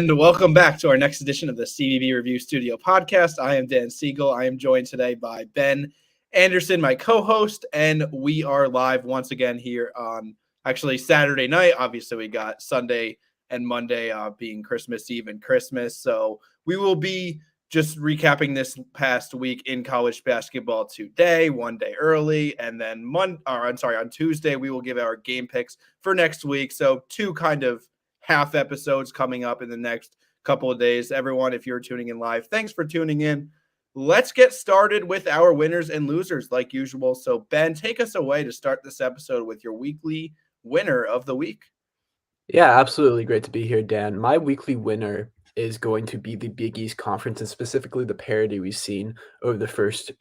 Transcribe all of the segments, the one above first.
And welcome back to our next edition of the CBB Review Studio podcast. I am Dan Siegel. I am joined today by Ben Anderson, my co-host, and we are live once again here on actually Saturday night. Obviously, we got Sunday and Monday being Christmas Eve and Christmas. So we will be just recapping this past week in college basketball today, one day early, and then on Tuesday, we will give our game picks for next week. So two kind of half episodes coming up in the next couple of days. Everyone, if you're tuning in live, thanks for tuning in. Let's get started with our winners and losers like usual. So Ben, take us away to start this episode with your weekly winner of the week. Yeah, absolutely. Great to be here, Dan. My weekly winner is going to be the Big East Conference, and specifically the parity we've seen over the first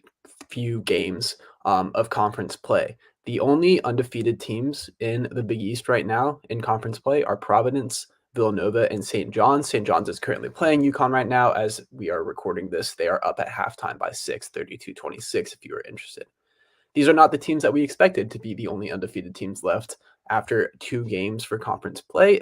few games of conference play. The only undefeated teams in the Big East right now in conference play are Providence, Villanova, and St. John's. St. John's is currently playing UConn right now. As we are recording this, they are up at halftime by 6, 32-26, if you are interested. These are not the teams that we expected to be the only undefeated teams left after 2 games for conference play.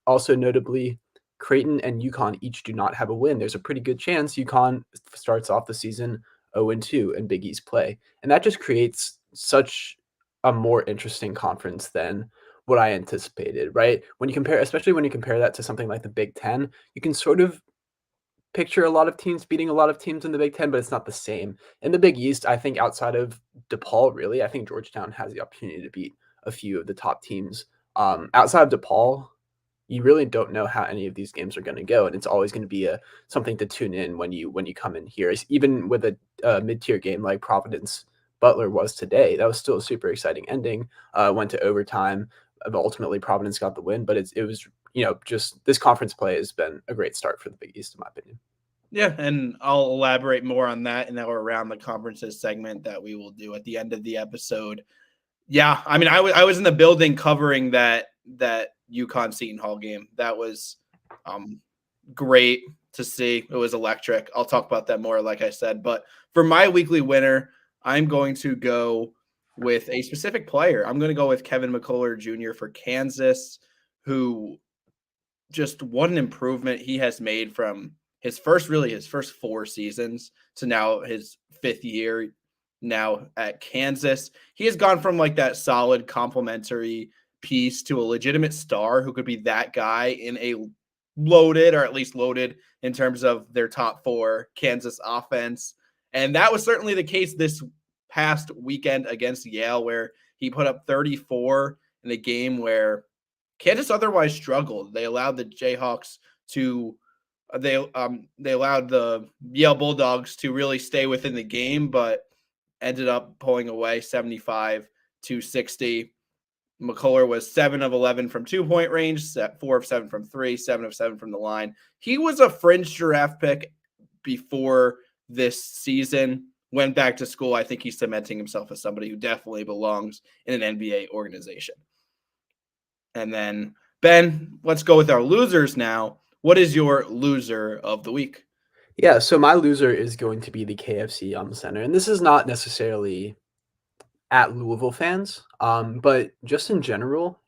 Also notably, Creighton and UConn each do not have a win. There's a pretty good chance UConn starts off the season 0-2 in Big East play. And that just creates such a more interesting conference than what I anticipated, right? Especially when you compare that to something like the Big Ten, you can sort of picture a lot of teams beating a lot of teams in the Big Ten, but it's not the same. In the Big East, I think outside of DePaul, really, I think Georgetown has the opportunity to beat a few of the top teams. Outside of DePaul, you really don't know how any of these games are going to go, and it's always going to be something to tune in when you come in here. Even with a mid-tier game like Providence Butler was today, that was still a super exciting ending. Went to overtime. Ultimately, Providence got the win, but it was just this conference play has been a great start for the Big East, in my opinion. Yeah, and I'll elaborate more on that in our Around the Conferences segment that we will do at the end of the episode. Yeah, I mean, I was in the building covering that UConn Seton Hall game. That was great to see. It was electric. I'll talk about that more, like I said. But for my weekly winner, I'm going to go with a specific player. I'm going to go with Kevin McCullough Jr. for Kansas, who just what an improvement he has made from his first 4 seasons to now his 5th year now at Kansas. He has gone from like that solid complementary piece to a legitimate star who could be that guy in a loaded, or at least loaded in terms of their top 4 Kansas offense. And that was certainly the case this past weekend against Yale, where he put up 34 in a game where Kansas otherwise struggled. They allowed the Jayhawks to they allowed the Yale Bulldogs to really stay within the game, but ended up pulling away 75-60. McCullough was 7 of 11 from 2-point range, 4 of 7 from 3, 7 of 7 from the line. He was a fringe draft pick before this season. Went back to school. I think he's cementing himself as somebody who definitely belongs in an NBA organization. And then, Ben, let's go with our losers now. What is your loser of the week? Yeah, so my loser is going to be the KFC Center. And this is not necessarily at Louisville fans, but just in general,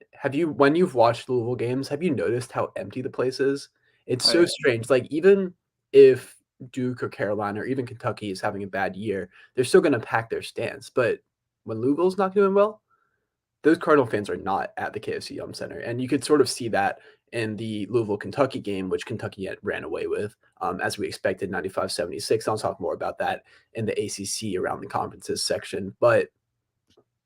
when you've watched Louisville games, have you noticed how empty the place is? It's so strange. Like, even if Duke or Carolina or even Kentucky is having a bad year, they're still going to pack their stands. But when Louisville's not doing well, those Cardinal fans are not at the KFC Center. And you could sort of see that in the Louisville-Kentucky game, which Kentucky ran away with, as we expected, 95-76. I'll talk more about that in the ACC around the conferences section. But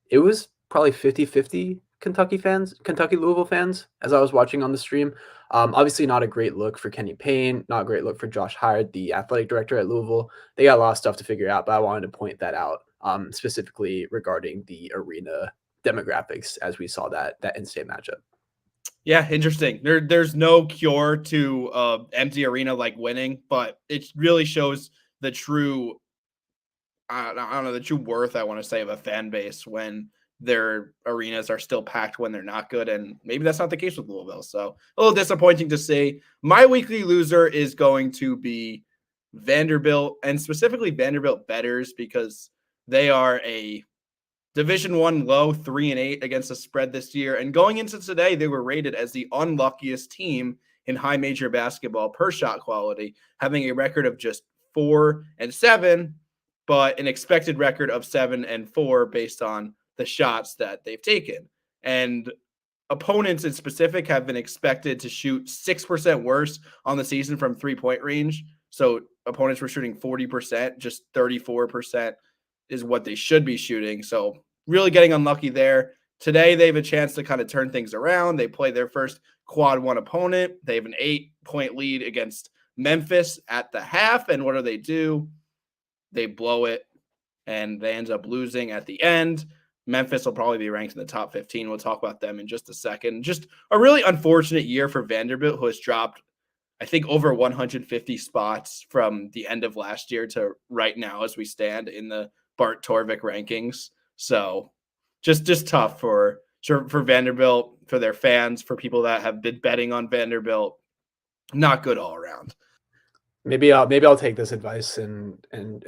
it was probably 50-50 Kentucky-Louisville fans as I was watching on the stream. Obviously not a great look for Kenny Payne, not a great look for Josh Howard, the athletic director at Louisville. They got a lot of stuff to figure out, but I wanted to point that out specifically regarding the arena demographics as we saw that in-state matchup. Yeah, interesting. There's no cure to empty arena like winning, but it really shows the true I don't know, the true worth, I want to say, of a fan base when their arenas are still packed when they're not good. And maybe that's not the case with Louisville. So a little disappointing to see. My weekly loser is going to be Vanderbilt, and specifically Vanderbilt bettors, because they are a Division I low 3-8 against the spread this year. And going into today, they were rated as the unluckiest team in high major basketball per shot quality, having a record of just 4-7, but an expected record of 7-4 based on the shots that they've taken. And opponents in specific have been expected to shoot 6% worse on the season from 3-point range. So opponents were shooting 40%, just 34% is what they should be shooting. So really getting unlucky there. Today, they have a chance to kind of turn things around. They play their first quad one opponent. They have an 8-point lead against Memphis at the half. And what do? They blow it, and they end up losing at the end. Memphis will probably be ranked in the top 15. We'll talk about them in just a second. Just a really unfortunate year for Vanderbilt, who has dropped, I think, over 150 spots from the end of last year to right now as we stand in the Bart Torvik rankings. So just tough for Vanderbilt, for their fans, for people that have been betting on Vanderbilt. Not good all around. Maybe I'll take this advice and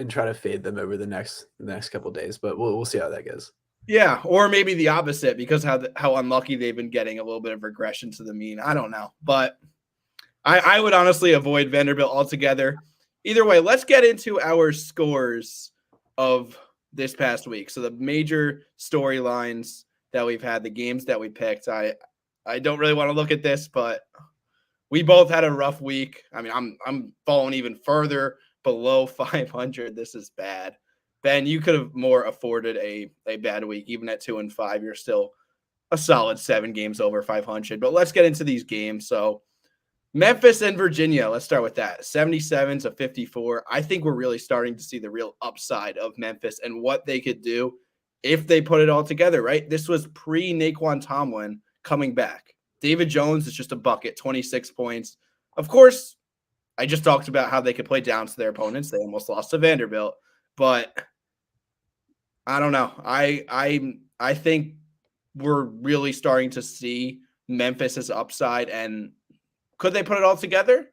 try to fade them over the next couple of days, but we'll see how that goes. Yeah, or maybe the opposite, because how unlucky they've been getting, a little bit of regression to the mean. I don't know, but I would honestly avoid Vanderbilt altogether. Either way, let's get into our scores of this past week. So the major storylines that we've had, the games that we picked. I don't really want to look at this, but we both had a rough week. I mean, I'm falling even further below 500. This is bad. Ben, you could have more afforded a bad week. Even at 2-5, you're still a solid 7 games over 500. But let's get into these games. So Memphis and Virginia, let's start with that. 77-54. I think we're really starting to see the real upside of Memphis and what they could do if they put it all together, right? This was pre-Naquan Tomlin coming back. David Jones is just a bucket, 26 points. Of course, I just talked about how they could play down to their opponents. They almost lost to Vanderbilt. But I don't know. I think we're really starting to see Memphis's upside, and could they put it all together?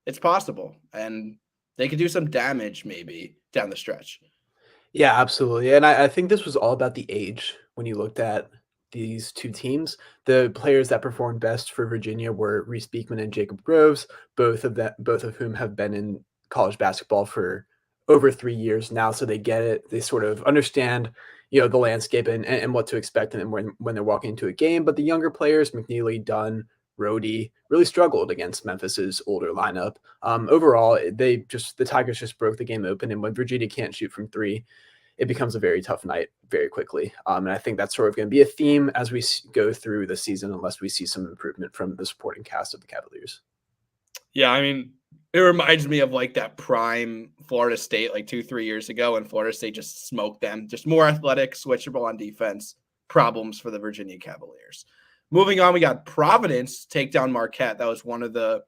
It's possible, and they could do some damage maybe down the stretch. Yeah, absolutely. And I think this was all about the age when you looked at these two teams. The players that performed best for Virginia were Reese Beekman and Jacob Groves, both of whom have been in college basketball for over 3 years now, so they get it. They sort of understand, the landscape and what to expect and when they're walking into a game. But the younger players, McNeely, Dunn, Rhodey, really struggled against Memphis's older lineup. Overall, the Tigers just broke the game open, and when Virginia can't shoot from 3, it becomes a very tough night very quickly. And I think that's sort of going to be a theme as we go through the season, unless we see some improvement from the supporting cast of the Cavaliers. Yeah, I mean, it reminds me of like that prime Florida State like 2-3 years ago, and Florida State just smoked them. Just more athletic, switchable on defense. Problems for the Virginia Cavaliers. Moving on, we got Providence take down Marquette. That was one of the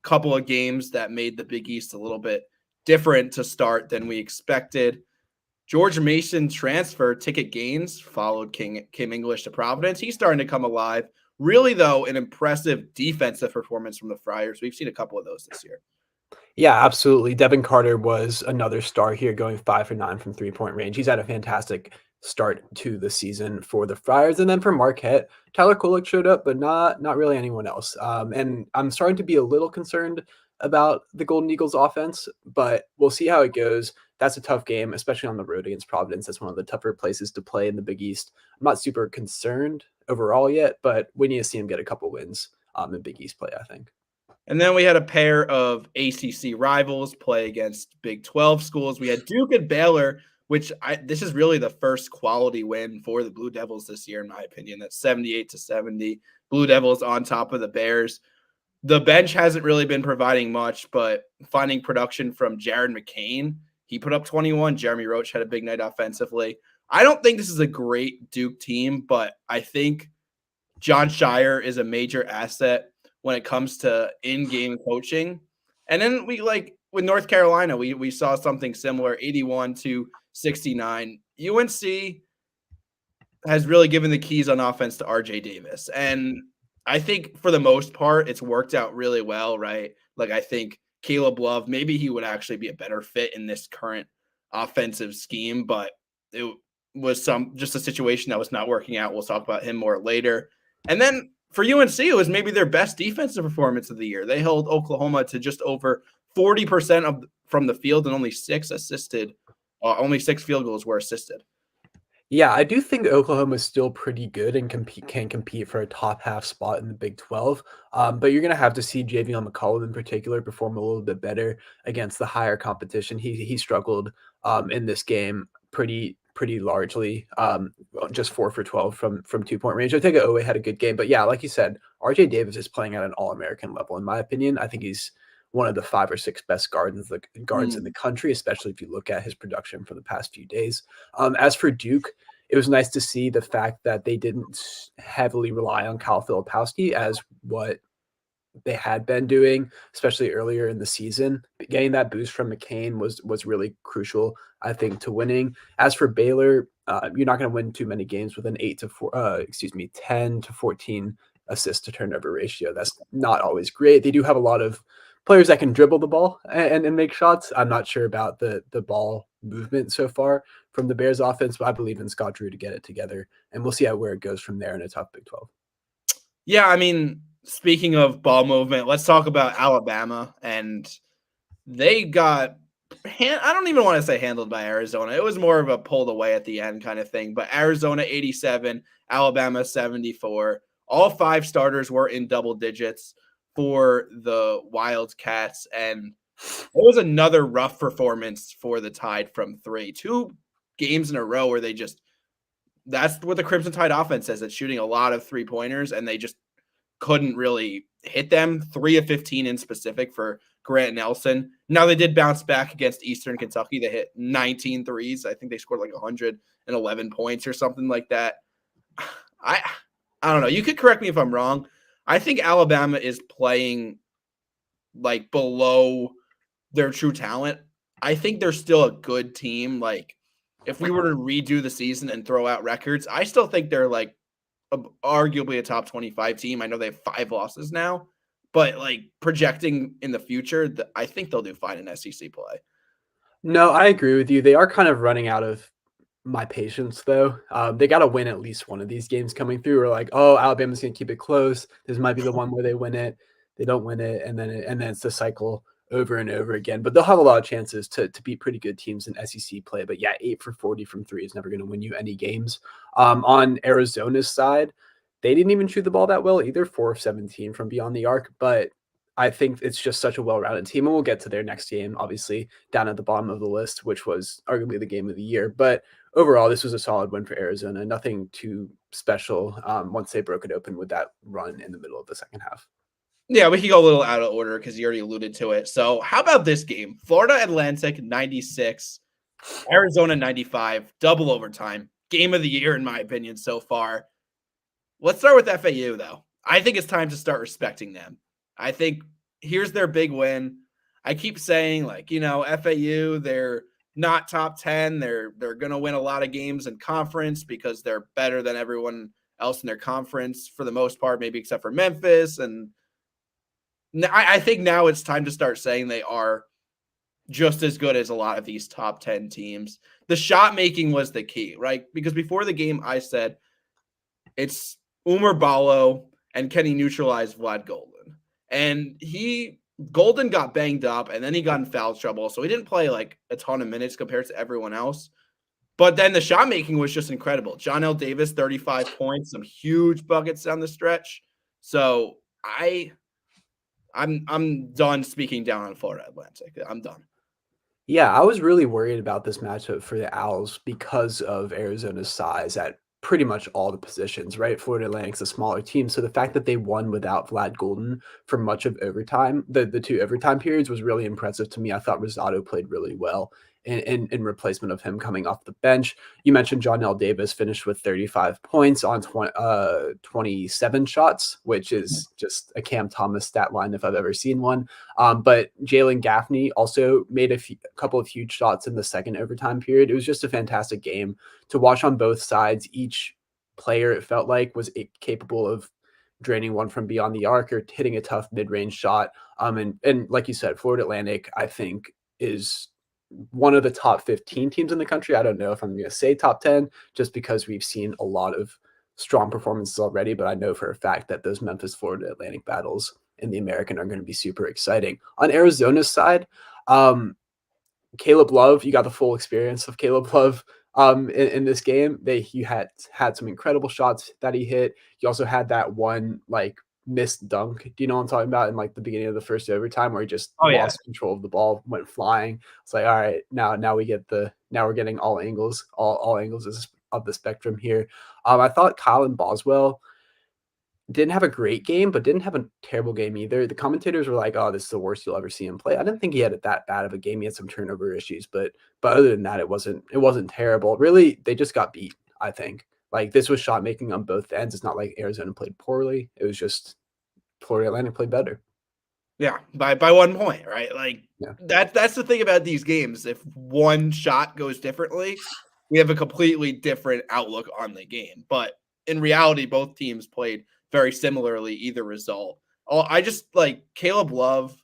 couple of games that made the Big East a little bit different to start than we expected. George Mason transfer Ticket Gaines followed Kim English to Providence. He's starting to come alive. Really, though, an impressive defensive performance from the Friars. We've seen a couple of those this year. Yeah, absolutely. Devin Carter was another star here, going 5 for 9 from 3-point range. He's had a fantastic start to the season for the Friars. And then for Marquette, Tyler Kolek showed up, but not really anyone else. And I'm starting to be a little concerned about the Golden Eagles offense, but we'll see how it goes. That's a tough game, especially on the road against Providence. That's one of the tougher places to play in the Big East. I'm not super concerned overall yet, but we need to see him get a couple wins in Big East play, I think. And then we had a pair of ACC rivals play against Big 12 schools. We had Duke and Baylor, which this is really the first quality win for the Blue Devils this year, in my opinion. That's 78-70. Blue Devils on top of the Bears. The bench hasn't really been providing much, but finding production from Jared McCain, he put up 21. Jeremy Roach had a big night offensively. I don't think this is a great Duke team, but I think John Shire is a major asset when it comes to in-game coaching. And then with North Carolina, we saw something similar, 81-69. UNC has really given the keys on offense to RJ Davis. And I think for the most part, it's worked out really well, right? Like, I think Caleb Love, maybe he would actually be a better fit in this current offensive scheme, but it was just a situation that was not working out. We'll talk about him more later. And then for UNC, it was maybe their best defensive performance of the year. They held Oklahoma to just over 40% of from the field and only 6 field goals were assisted. Yeah, I do think Oklahoma is still pretty good and can compete for a top half spot in the Big 12. But you're going to have to see Javion McCollum in particular perform a little bit better against the higher competition. He struggled in this game pretty largely, just 4 for 12 from 2 point range. I think Owe had a good game, but yeah, like you said, RJ Davis is playing at an All American level in my opinion. I think he's one of the 5 or 6 best guards in the country, especially if you look at his production for the past few days. As for Duke, it was nice to see the fact that they didn't heavily rely on Kyle Filipowski as what they had been doing, especially earlier in the season. Getting that boost from McCain was really crucial, I think, to winning. As for Baylor, you're not going to win too many games with an 10 to 14 assist to turnover ratio. That's not always great. They do have a lot of players that can dribble the ball and make shots. I'm not sure about the ball movement so far from the Bears offense, but I believe in Scott Drew to get it together, and we'll see where it goes from there in a tough Big 12. Yeah, I mean, speaking of ball movement, let's talk about Alabama. And they got, I don't even want to say handled by Arizona. It was more of a pulled away at the end kind of thing. But Arizona 87, Alabama 74. All 5 starters were in double digits for the Wildcats. And it was another rough performance for the Tide from 3. 2 games in a row where that's what the Crimson Tide offense is. It's shooting a lot of 3-pointers, and they just couldn't really hit them. 3 of 15 in specific for Grant Nelson. Now, they did bounce back against Eastern Kentucky. They hit 19 threes. I think they scored like 111 points or something like that. I don't know. You could correct me if I'm wrong. I think Alabama is playing like below their true talent. I think they're still a good team. Like, if we were to redo the season and throw out records, I still think they're like arguably a top 25 team. I know they have 5 losses now, but like projecting in the future, I think they'll do fine in SEC play. No, I agree with you. They are kind of running out of my patience, though. They got to win at least one of these games coming through. We're like, oh, Alabama's going to keep it close. This might be the one where they win it. They don't win it, and then it's the cycle over and over again. But they'll have a lot of chances to beat pretty good teams in SEC play. But yeah, 8 for 40 from 3 is never going to win you any games. On Arizona's side, they didn't even shoot the ball that well either, 4 of 17 from beyond the arc. But I think it's just such a well-rounded team, and we'll get to their next game, obviously, down at the bottom of the list, which was arguably the game of the year. But overall, this was a solid win for Arizona. Nothing too special once they broke it open with that run in the middle of the second half. Yeah, we could go a little out of order because you already alluded to it. So how about this game? Florida Atlantic 96, Arizona 95, double overtime. Game of the year, in my opinion, so far. Let's start with FAU, though. I think it's time to start respecting them. I think here's their big win. I keep saying, like, FAU, they're not top 10. They're going to win a lot of games in conference because they're better than everyone else in their conference for the most part, maybe except for Memphis. And I think now it's time to start saying they are just as good as a lot of these top 10 teams. The shot making was the key, right? Because before the game, I said it's Umar Ballo and can he neutralize Vlad Golden? And Golden got banged up and then he got in foul trouble. So he didn't play like a ton of minutes compared to everyone else. But then the shot making was just incredible. John L. Davis, 35 points, some huge buckets down the stretch. So I'm done speaking down on Florida Atlantic. I'm done. Yeah, I was really worried about this matchup for the Owls because of Arizona's size at pretty much all the positions, right? Florida Atlantic's a smaller team, so the fact that they won without Vlad Golden for much of overtime, the 2 overtime periods was really impressive to me. I thought Rosado played really well in replacement of him coming off the bench. You mentioned John L. Davis finished with 35 points on 27 shots, which is just a Cam Thomas stat line if I've ever seen one. But Jalen Gaffney also made a couple of huge shots in the second overtime period. It was just a fantastic game to watch on both sides. Each player, it felt like, was capable of draining one from beyond the arc or hitting a tough mid-range shot. And like you said, Florida Atlantic, I think, is one of the top 15 teams in the country. I don't know if I'm going to say top 10 just because we've seen a lot of strong performances already, but I know for a fact that those Memphis Florida Atlantic battles in the American are going to be super exciting. On Arizona's side, Caleb Love, you got the full experience of Caleb Love in this game. You had some incredible shots that he hit. You also had that one like missed dunk. Do you know what I'm talking about? In like the beginning of the first overtime where he just Oh yeah. lost control of the ball, went flying. It's like, all right, now we're getting all angles, all angles of the spectrum here. I thought Colin Boswell didn't have a great game, but didn't have a terrible game either. The commentators were like, "Oh, this is the worst you'll ever see him play." I didn't think he had it that bad of a game. He had some turnover issues, but other than that, it wasn't terrible. Really, they just got beat, I think. Like this was shot making on both ends. It's not like Arizona played poorly. It was just Florida Atlantic played better. Yeah, by 1 point, right? Like Yeah. that's the thing about these games. If one shot goes differently, we have a completely different outlook on the game. But in reality, both teams played very similarly, either result. Oh, I just like Caleb Love.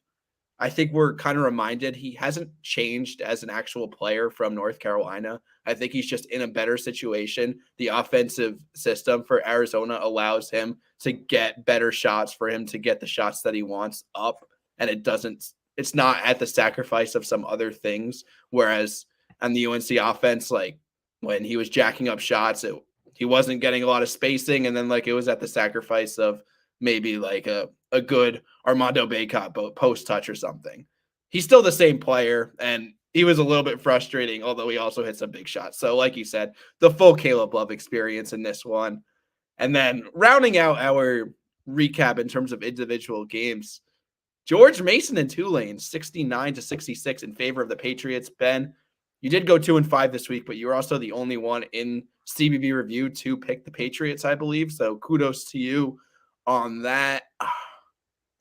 I think we're kind of reminded he hasn't changed as an actual player from North Carolina. I think he's just in a better situation. The offensive system for Arizona allows him to get better shots, for him to get the shots that he wants up. And it's not at the sacrifice of some other things. Whereas on the UNC offense, like when he was jacking up shots, he wasn't getting a lot of spacing. And then like it was at the sacrifice of maybe like a good Armando Bacot post touch or something. He's still the same player, and he was a little bit frustrating, although he also hit some big shots. So, like you said, the full Caleb Love experience in this one. And then rounding out our recap in terms of individual games, George Mason and Tulane, 69-66 in favor of the Patriots. Ben, you did go 2-5 this week, but you were also the only one in CBB Review to pick the Patriots, I believe. So kudos to you on that.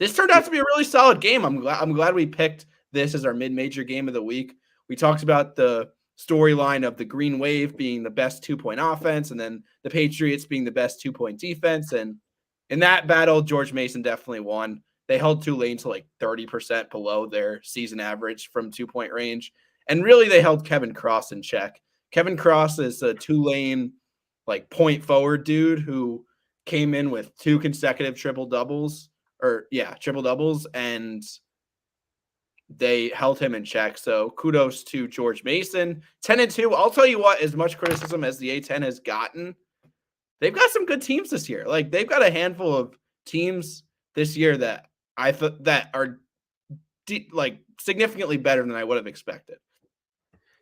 This turned out to be a really solid game. I'm glad we picked this as our mid-major game of the week. We talked about the storyline of the Green Wave being the best 2-point offense and then the Patriots being the best 2-point defense. And in that battle, George Mason definitely won. They held Tulane to like 30% below their season average from 2-point range. And really, they held Kevin Cross in check. Kevin Cross is a Tulane like point forward dude who came in with 2 consecutive triple doubles, and they held him in check. So kudos to George Mason. 10-2. I'll tell you what, as much criticism as the A10 has gotten, they've got some good teams this year. Like they've got a handful of teams this year that I thought that are like significantly better than I would have expected.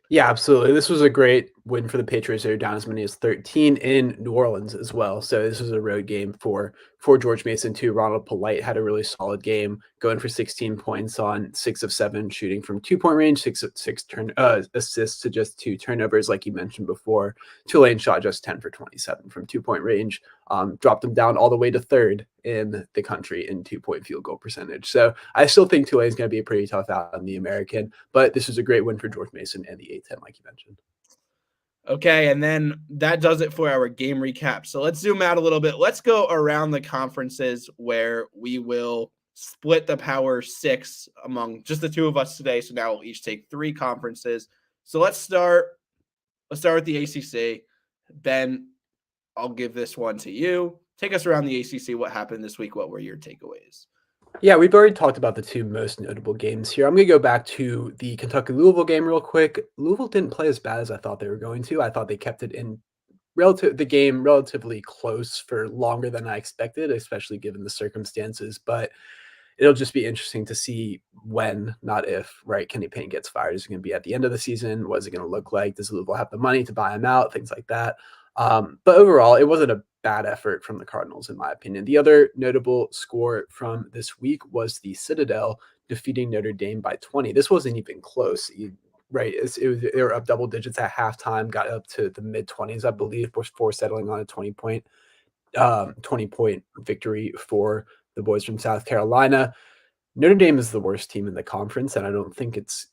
Yeah, absolutely. This was a great win for the Patriots. They're down as many as 13 in New Orleans as well. So this was a road game for George Mason too. Ronald Polite had a really solid game, going for 16 points on 6 of 7 shooting from 2-point range, 6 assists to just 2 turnovers, like you mentioned before. Tulane shot just 10 for 27 from 2-point range, dropped them down all the way to 3rd in the country in 2-point field goal percentage. So I still think Tulane is going to be a pretty tough out in the American, but this was a great win for George Mason and the A10, like you mentioned. Okay, and then that does it for our game recap. So let's zoom out a little bit. Let's go around the conferences where we will split the Power 6 among just the 2 of us today. So now we'll each take 3 conferences. So let's start with the ACC. Ben, I'll give this one to you. Take us around the ACC. What happened this week? What were your takeaways? Yeah, we've already talked about the 2 most notable games here. I'm going to go back to the Kentucky-Louisville game real quick. Louisville didn't play as bad as I thought they were going to. I thought they kept it in the game relatively close for longer than I expected, especially given the circumstances. But it'll just be interesting to see when, not if, right? Kenny Payne gets fired. Is it going to be at the end of the season? What is it going to look like? Does Louisville have the money to buy him out? Things like that. But overall, it wasn't a bad effort from the Cardinals, in my opinion. The other notable score from this week was the Citadel defeating Notre Dame by 20. This wasn't even close. Right. They were up double digits at halftime, got up to the mid-20s, I believe, before settling on a 20-point victory for the boys from South Carolina. Notre Dame is the worst team in the conference, and I don't think it's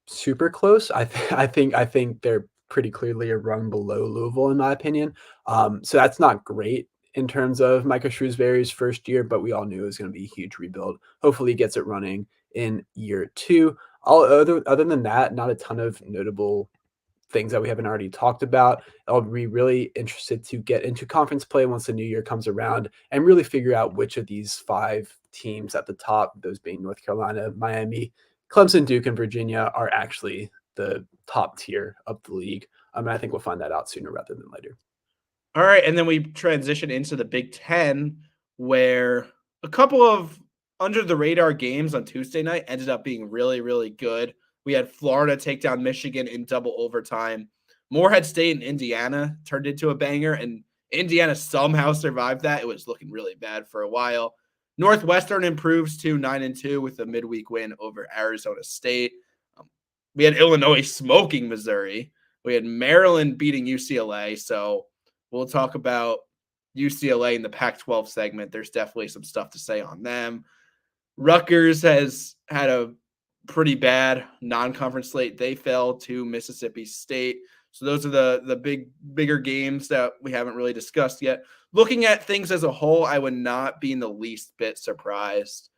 super close. I think they're pretty clearly a rung below Louisville, in my opinion. So that's not great in terms of Micah Shrewsbury's first year, but we all knew it was going to be a huge rebuild. Hopefully he gets it running in year 2. Other than that, not a ton of notable things that we haven't already talked about. I'll be really interested to get into conference play once the new year comes around and really figure out which of these 5 teams at the top, those being North Carolina, Miami, Clemson, Duke, and Virginia, are actually the top tier of the league. And I think we'll find that out sooner rather than later. All right, and then we transition into the Big Ten, where a couple of under the radar games on Tuesday night ended up being really, really good. We had Florida take down Michigan in double overtime. Morehead State and Indiana turned into a banger, and Indiana somehow survived that. It was looking really bad for a while. Northwestern improves to 9-2 with a midweek win over Arizona State. We had Illinois smoking Missouri. We had Maryland beating UCLA. So we'll talk about UCLA in the Pac-12 segment. There's definitely some stuff to say on them. Rutgers has had a pretty bad non-conference slate. They fell to Mississippi State. So those are the bigger games that we haven't really discussed yet. Looking at things as a whole, I would not be in the least bit surprised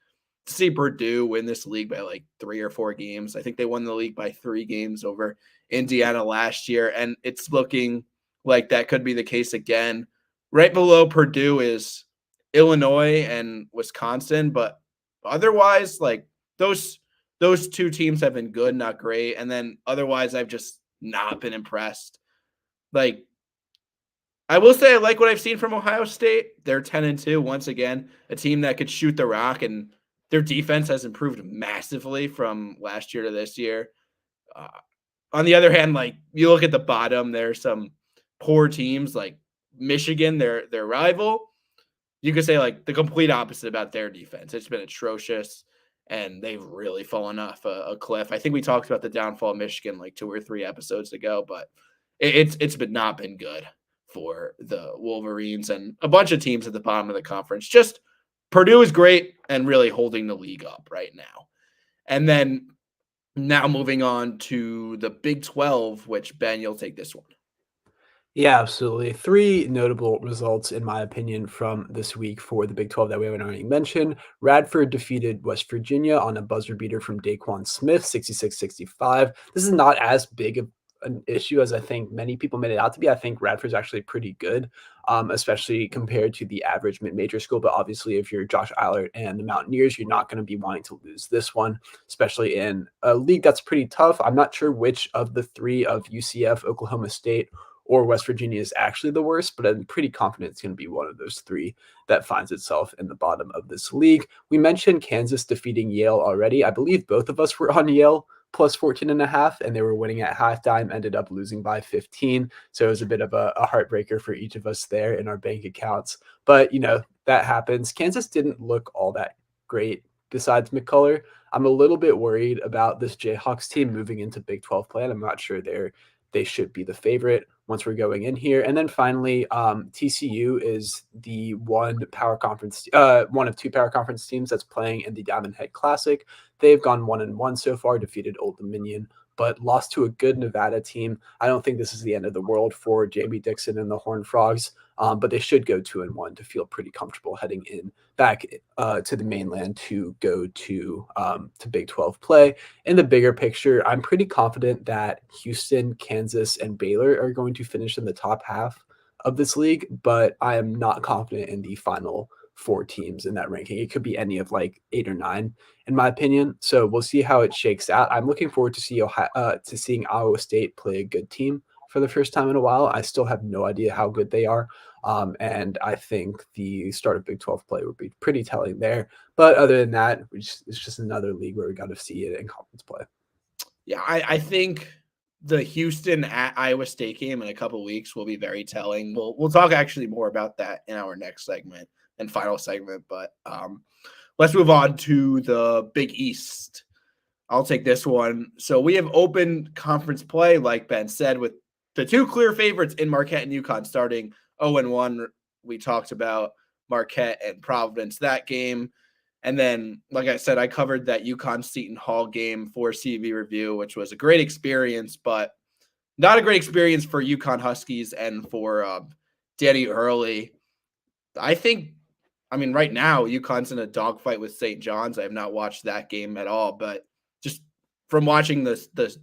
to see Purdue win this league by like 3 or 4 games. I think they won the league by 3 games over Indiana last year, and it's looking like that could be the case again. Right below Purdue is Illinois and Wisconsin, but otherwise, like those 2 teams have been good, not great. And then otherwise, I've just not been impressed. Like, I will say I like what I've seen from Ohio State. They're 10-2 once again, a team that could shoot the rock, and their defense has improved massively from last year to this year. Uh, on the other hand, like you look at the bottom, there's some poor teams like Michigan, their rival. You could say like the complete opposite about their defense. It's been atrocious, and they've really fallen off a cliff. I think we talked about the downfall of Michigan like 2 or 3 episodes ago, but it's been not been good for the Wolverines and a bunch of teams at the bottom of the conference. Just Purdue is great and really holding the league up right now. And then now moving on to the Big 12, which Ben, you'll take this one. Yeah, absolutely. 3 notable results, in my opinion, from this week for the Big 12 that we haven't already mentioned. Radford defeated West Virginia on a buzzer beater from Daquan Smith, 66-65. This is not as big of an issue as I think many people made it out to be. I think Radford's actually pretty good, especially compared to the average mid-major school. But obviously, if you're Josh Eilert and the Mountaineers, you're not going to be wanting to lose this one, especially in a league that's pretty tough. I'm not sure which of the 3 of UCF, Oklahoma State, or West Virginia is actually the worst, but I'm pretty confident it's going to be one of those 3 that finds itself in the bottom of this league. We mentioned Kansas defeating Yale already. I believe both of us were on Yale plus 14.5, and they were winning at halftime, ended up losing by 15. So it was a bit of a heartbreaker for each of us there in our bank accounts. But, that happens. Kansas didn't look all that great besides McCullough. I'm a little bit worried about this Jayhawks team moving into Big 12 play, and I'm not sure they should be the favorite once we're going in here. And then finally, TCU is the one of 2 power conference teams that's playing in the Diamond Head Classic. They've gone 1-1 so far, defeated Old Dominion, but lost to a good Nevada team. I don't think this is the end of the world for Jamie Dixon and the Horned Frogs, but they should go 2-1 to feel pretty comfortable heading in back to the mainland to go to Big 12 play. In the bigger picture, I'm pretty confident that Houston, Kansas, and Baylor are going to finish in the top half of this league, but I am not confident in the final 4 teams in that ranking. It could be any of like 8 or 9, in my opinion. So we'll see how it shakes out. I'm looking forward to seeing Iowa State play a good team for the first time in a while. I still have no idea how good they are. And I think the start of Big 12 play would be pretty telling there. But other than that, it's just another league where we got to see it in conference play. Yeah, I think the Houston at Iowa State game in a couple of weeks will be very telling. We'll talk actually more about that in our next segment and final segment. But let's move on to the Big East. I'll take this one. So we have open conference play, like Ben said, with the 2 clear favorites in Marquette and UConn starting 0-1. We talked about Marquette and Providence that game. And then, like I said, I covered that UConn Seton Hall game for CBB Review, which was a great experience, but not a great experience for UConn Huskies and for Danny Hurley. Right now, UConn's in a dogfight with St. John's. I have not watched that game at all, but just from watching the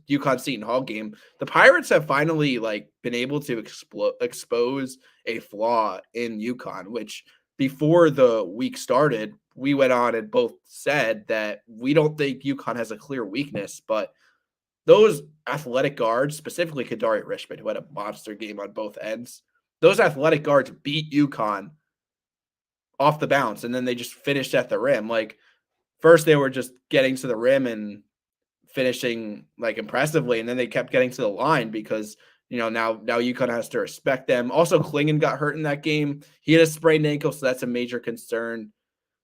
UConn Seton Hall game, the Pirates have finally like been able to expose a flaw in UConn, which before the week started, we went on and both said that we don't think UConn has a clear weakness, but those athletic guards, specifically Kadari Richmond, who had a monster game on both ends, those athletic guards beat UConn off the bounce, and then they just finished at the rim. Like, first they were just getting to the rim and finishing like impressively, and then they kept getting to the line because now UConn has to respect them. Also, Klingon got hurt in that game. He had a sprained ankle, so that's a major concern.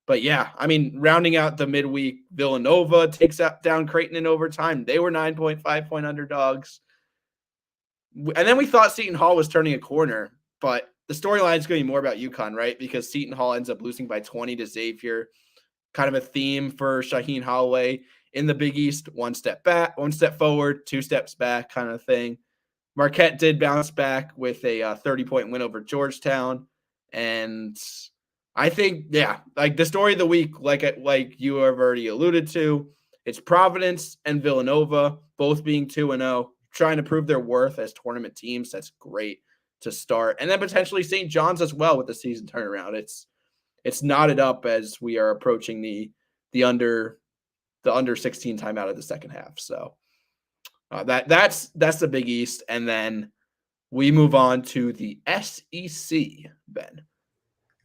But yeah, I mean, rounding out the midweek, Villanova takes down Creighton in overtime. They were 9.5-point underdogs. And then we thought Seton Hall was turning a corner, but the storyline is going to be more about UConn, right? Because Seton Hall ends up losing by 20 to Xavier. Kind of a theme for Shaheen Holloway in the Big East: one step back, one step forward, two steps back, kind of thing. Marquette did bounce back with a 30-point win over Georgetown. And I think, yeah, like the story of the week, like you have already alluded to, it's Providence and Villanova both being 2-0, trying to prove their worth as tournament teams. That's great to start. And then potentially St. John's as well with the season turnaround. It's knotted up as we are approaching the under 16 time out of the second half. So that's the Big East. And then we move on to the SEC, Ben.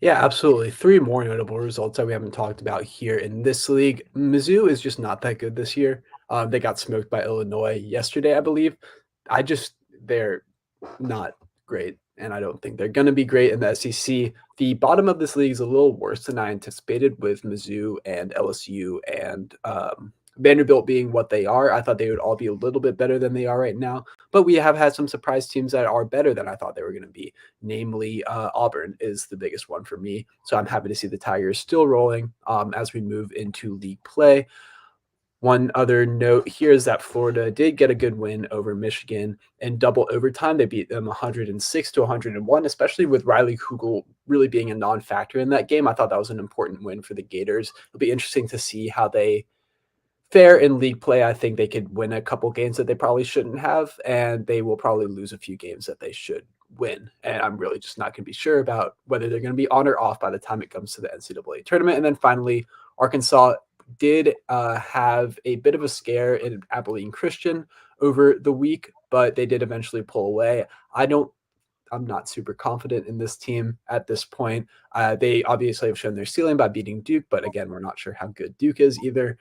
Yeah, absolutely. Three more notable results that we haven't talked about here in this league. Mizzou is just not that good this year. They got smoked by Illinois yesterday, I believe. They're not great, and I don't think they're going to be great in the SEC. The bottom of this league is a little worse than I anticipated, with Mizzou and LSU and Vanderbilt being what they are. I thought they would all be a little bit better than they are right now, but we have had some surprise teams that are better than I thought they were going to be. Namely, Auburn is the biggest one for me. So I'm happy to see the Tigers still rolling as we move into league play. One other note here is that Florida did get a good win over Michigan in double overtime. They beat them 106 to 101, especially with Riley Kugel really being a non-factor in that game. I thought that was an important win for the Gators. It'll be interesting to see how they fare in league play. I think they could win a couple games that they probably shouldn't have, and they will probably lose a few games that they should win. And I'm really just not going to be sure about whether they're going to be on or off by the time it comes to the NCAA tournament. And then finally, Arkansas did have a bit of a scare in Abilene Christian over the week, but they did eventually pull away. I'm not super confident in this team at this point. They obviously have shown their ceiling by beating Duke, but again, we're not sure how good Duke is either.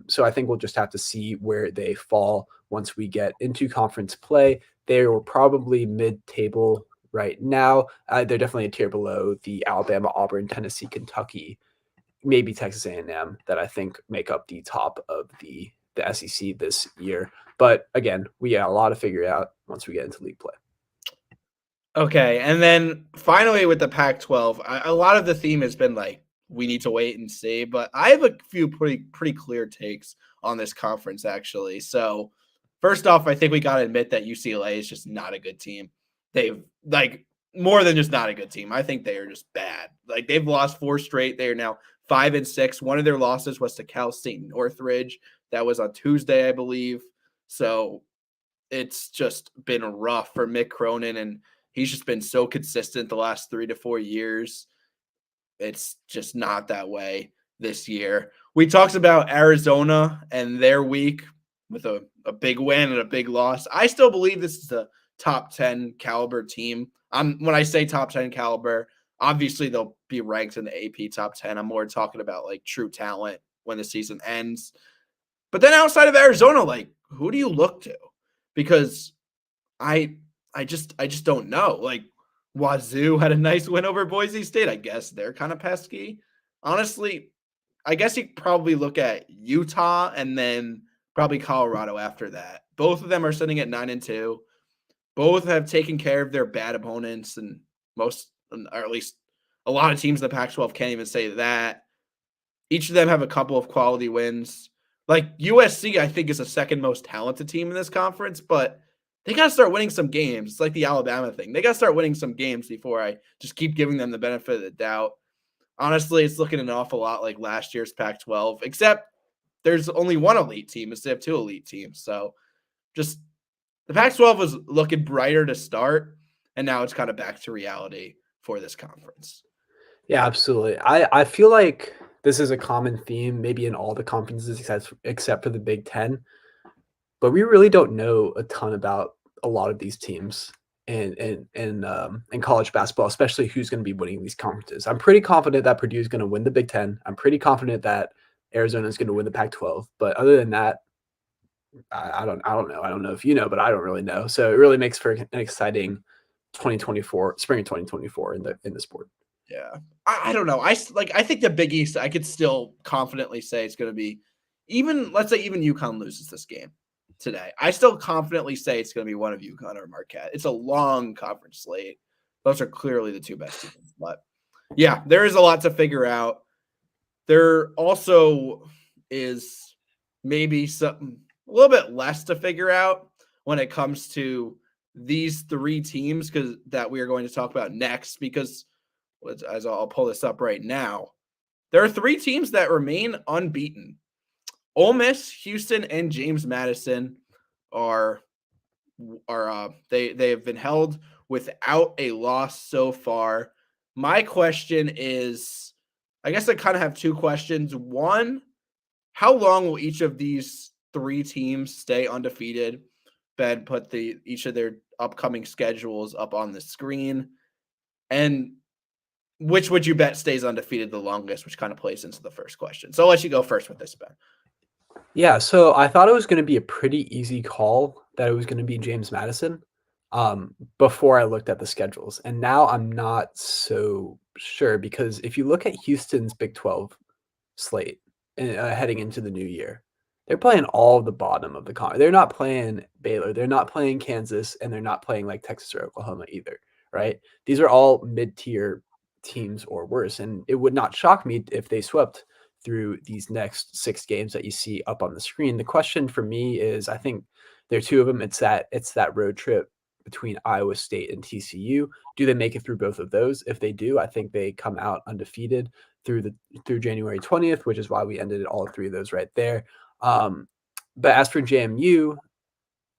So I think we'll just have to see where they fall once we get into conference play. They were probably mid-table right now. They're definitely a tier below the Alabama, Auburn, Tennessee, Kentucky, maybe Texas A&M that I think make up the top of the SEC this year. But again, we got a lot to figure out once we get into league play. Okay, and then finally with the Pac-12, a lot of the theme has been like, we need to wait and see, but I have a few pretty clear takes on this conference, actually. So first off, I think we got to admit that UCLA is just not a good team. They've like more than just not a good team. I think they are just bad. Like they've lost 4 straight. They are now 5-6. One of their losses was to Cal State Northridge. That was on Tuesday, I believe. So it's just been rough for Mick Cronin, and he's just been so consistent the last 3 to 4 years. It's just not that way this year. We talked about Arizona and their week with a big win and a big loss. I still believe this is a top 10 caliber team. When I say top 10 caliber, obviously they'll be ranked in the AP top 10. I'm more talking about like true talent when the season ends. But then outside of Arizona, like who do you look to? Because I just don't know. Like Wazoo had a nice win over Boise State. I guess they're kind of pesky. Honestly, I guess you probably look at Utah and then probably Colorado after that. Both of them are sitting at 9-2. Both have taken care of their bad opponents, and or at least a lot of teams in the Pac-12 can't even say that. Each of them have a couple of quality wins. Like USC, I think, is the second most talented team in this conference, but they got to start winning some games. It's like the Alabama thing. They got to start winning some games before I just keep giving them the benefit of the doubt. Honestly, it's looking an awful lot like last year's Pac-12, except there's only one elite team instead of two elite teams. So just the Pac-12 was looking brighter to start, and now it's kind of back to reality for this conference. Yeah, absolutely. I feel like this is a common theme, maybe in all the conferences except for the Big Ten, but we really don't know a ton about a lot of these teams in college basketball, especially who's going to be winning these conferences. I'm pretty confident that Purdue is going to win the Big Ten. I'm pretty confident that Arizona is going to win the Pac-12. But other than that, I don't know. I don't know if you know, but I don't really know. So it really makes for an exciting 2024 spring of 2024 in the sport. Yeah, I don't know. I think the Big East. I could still confidently say it's going to be let's say even UConn loses this game today. I still confidently say it's going to be one of UConn or Marquette. It's a long conference slate. Those are clearly the two best teams. But yeah, there is a lot to figure out. There also is maybe something a little bit less to figure out when it comes to these three teams that we are going to talk about next, because as I'll pull this up right now, there are three teams that remain unbeaten. Ole Miss, Houston, and James Madison are they have been held without a loss so far. My question is, I guess I kind of have two questions. One, how long will each of these three teams stay undefeated? Ben put each of their upcoming schedules up on the screen. And which would you bet stays undefeated the longest, which kind of plays into the first question. So I'll let you go first with this, Ben. Yeah, so I thought it was going to be a pretty easy call that it was going to be James Madison before I looked at the schedules. And now I'm not so sure, because if you look at Houston's Big 12 slate heading into the new year, they're playing all the bottom of the con. They're not playing Baylor. They're not playing Kansas, and they're not playing like Texas or Oklahoma either, right? These are all mid-tier teams or worse. And it would not shock me if they swept through these next 6 games that you see up on the screen. The question for me is, I think there are two of them. It's that road trip between Iowa State and TCU. Do they make it through both of those? If they do, I think they come out undefeated through January 20th, which is why we ended all three of those right there. But as for JMU,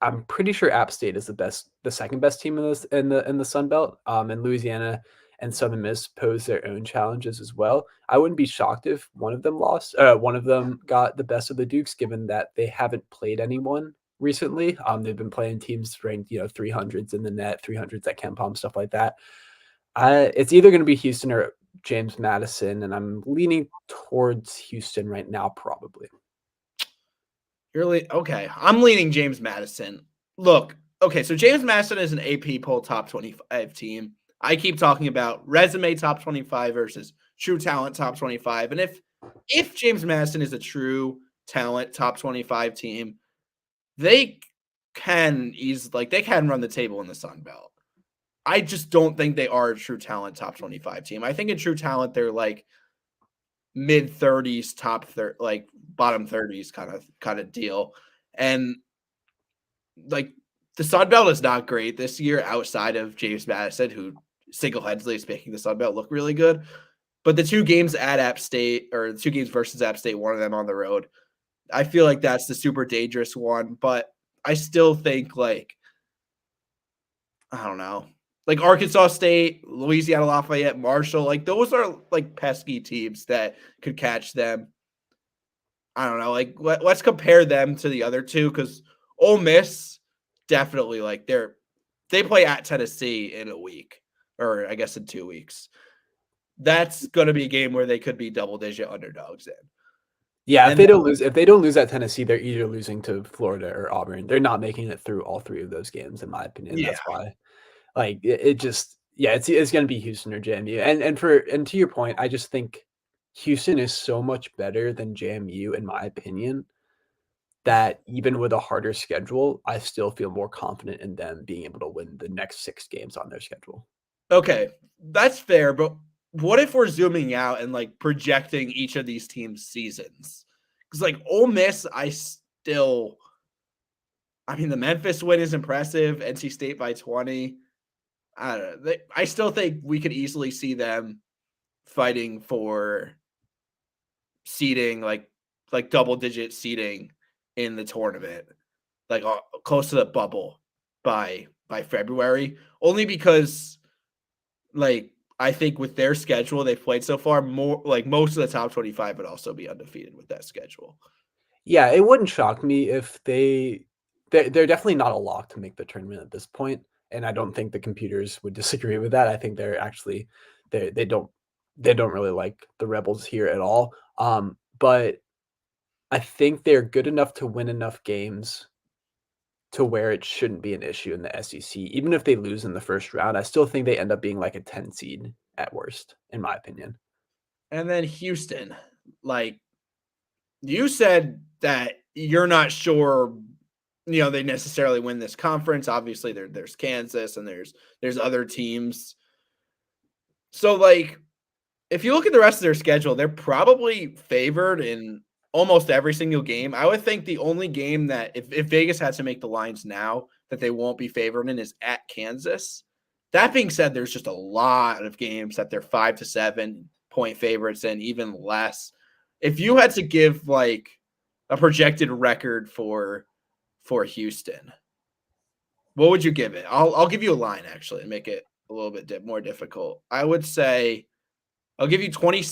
I'm pretty sure App State is the second best team in the Sun Belt. And Louisiana and Southern Miss pose their own challenges as well. I wouldn't be shocked if one of them lost. One of them got the best of the Dukes, given that they haven't played anyone recently. They've been playing teams ranked 300s in the net, 300s at KenPom, stuff like that. It's either going to be Houston or James Madison, and I'm leaning towards Houston right now, probably. Okay. I'm leaning James Madison. Look, okay, so James Madison is an AP poll top 25 team. I keep talking about resume top 25 versus true talent top 25. And if James Madison is a true talent top 25 team, they can run the table in the Sun Belt. I just don't think they are a true talent top 25 team. I think in true talent they're like mid 30s, top 30, like bottom 30s kind of deal. And like the Sun Belt is not great this year outside of James Madison, who single-handedly is making the Sun Belt look really good. But the two games at App State, or the two games versus App State, one of them on the road, I feel like that's the super dangerous one. But I still think I don't know, like Arkansas State, Louisiana Lafayette, Marshall, like those are like pesky teams that could catch them. I don't know, like let's compare them to the other two, because Ole Miss definitely they play at Tennessee in a week, or I guess in 2 weeks. That's going to be a game where they could be double-digit underdogs in. Yeah, if they don't lose at Tennessee, they're either losing to Florida or Auburn. They're not making it through all three of those games, in my opinion. Yeah. That's why, it's going to be Houston or JMU. And to your point, I just think Houston is so much better than JMU, in my opinion, that even with a harder schedule, I still feel more confident in them being able to win the next 6 games on their schedule. Okay, that's fair, but what if we're zooming out and like projecting each of these teams' seasons? Because like Ole Miss, the Memphis win is impressive. NC State by 20. I don't know. I still think we could easily see them fighting for seeding like like double-digit seeding in the tournament, like close to the bubble by February, only because like I think with their schedule they've played so far, more like most of the top 25 would also be undefeated with that schedule. Yeah, it wouldn't shock me if they're definitely not a lock to make the tournament at this point, and I don't think the computers would disagree with that. I think they're actually they don't really like the Rebels here at all. But I think they're good enough to win enough games to where it shouldn't be an issue in the SEC. Even if they lose in the first round, I still think they end up being like a 10 seed at worst, in my opinion. And then Houston, like you said that you're not sure, they necessarily win this conference. Obviously, there's Kansas and there's other teams. So like if you look at the rest of their schedule, they're probably favored in almost every single game. I would think the only game that if Vegas had to make the lines now that they won't be favored in is at Kansas. That being said, there's just a lot of games that they're 5 to 7 point favorites and even less. If you had to give like a projected record for Houston, what would you give it? I'll give you a line actually and make it a little bit more difficult. I would say I'll give you 20.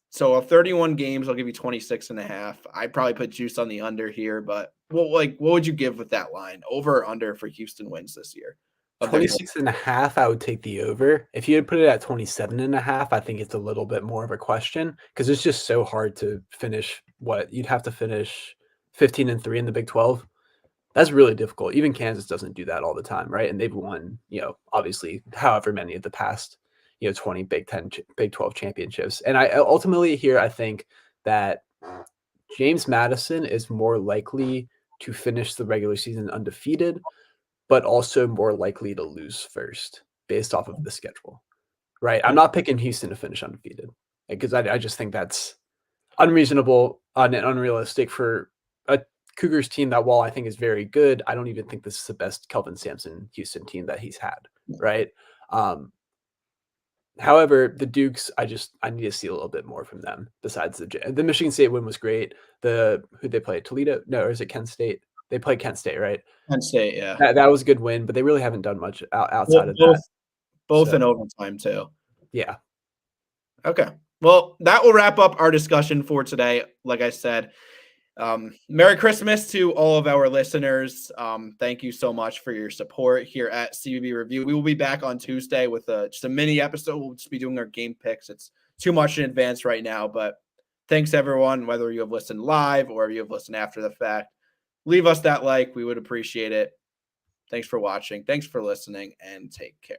So of 31 games, I'll give you 26 and a half. I'd probably put juice on the under here, but what would you give with that line? Over or under for Houston wins this year? Of their 26 and a half, I would take the over. If you had put it at 27 and a half, I think it's a little bit more of a question because it's just so hard to finish what you'd have to finish 15-3 in the Big 12. That's really difficult. Even Kansas doesn't do that all the time, right? And they've won, obviously, however many of the past, 20 Big 10, Big 12 championships. And I ultimately here, I think that James Madison is more likely to finish the regular season undefeated, but also more likely to lose first based off of the schedule, right? I'm not picking Houston to finish undefeated because I just think that's unreasonable and unrealistic for a Cougars team that, while I think is very good, I don't even think this is the best Kelvin Sampson Houston team that he's had, right? However, the Dukes, I need to see a little bit more from them. Besides the Michigan State win was great. Who they play? Toledo? No, or is it Kent State? They played Kent State, right? Penn State, yeah. That was a good win, but they really haven't done much outside of Both that. both So, in overtime too. yeah. Okay. Well, that will wrap up our discussion for today. Like I said, Merry Christmas to all of our listeners. Thank you so much for your support here at CBB Review. We will be back on Tuesday with just a mini episode. We'll just be doing our game picks. It's too much in advance right now, but thanks everyone, whether you have listened live or you have listened after the fact. Leave us that like. We would appreciate it. Thanks for watching. Thanks for listening, and take care.